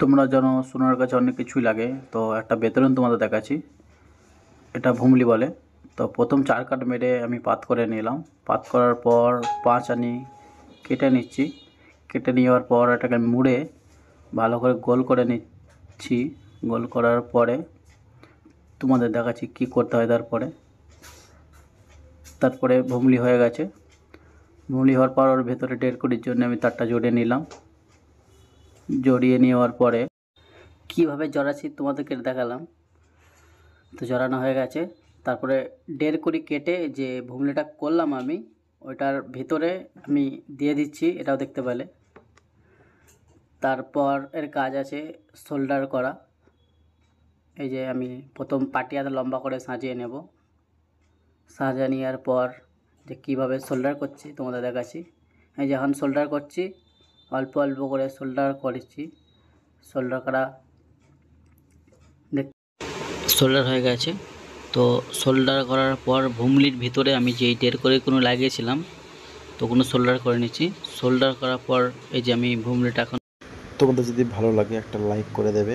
তোমরা জানো সোনার কাছে অনেক কিছুই লাগে, তো একটা বেতন তোমাদের দেখাচ্ছি। এটা ভুমলি বলে। তো প্রথম 4 কাঠ মেরে আমি পাত করে নিলাম। পাত করার পর 5 আনি কেটে নিচ্ছি। কেটে নেওয়ার পর এটাকে মুড়ে ভালো করে গোল করে নিচ্ছি। গোল করার পরে তোমাদের দেখাচ্ছি কি করতে হয়। তারপরে ভুমলি হয়ে গেছে। ভুমলি হওয়ার পর ওর ভেতরে 1.5 কোটির জন্য আমি তারটা জড়িয়ে নিলাম। জড়িয়ে নেওয়ার পরে কীভাবে জড়াচ্ছি তোমাদেরকে দেখালাম। তো জড়ানো হয়ে গেছে। তারপরে 1.5 কোটি কেটে যে ভুমলিটা করলাম আমি, ওইটার ভিতরে আমি দিয়ে দিচ্ছি, এটাও দেখতে পেলে। তারপর এর কাজ আছে শোল্ডার করা। এই যে আমি প্রথম পাটিয়াটা লম্বা করে সাজিয়ে নেব। সাজিয়ে নেওয়ার পর যে কীভাবে শোল্ডার করছি তোমাদের দেখাচ্ছি। এই যখন শোল্ডার করছি অল্প অল্প করে শোল্ডার করেছি। শোল্ডার করা শোল্ডার হয়ে গেছে। তো শোল্ডার করার পর ভুমলির ভিতরে আমি যেই 1.5 কোটি কোনো লাগিয়েছিলাম, তো কোনো শোল্ডার করে নিচ্ছি। শোল্ডার করার পর এই যে আমি ভুমলিটা এখন। তোমাদের যদি ভালো লাগে একটা লাইক করে দেবে।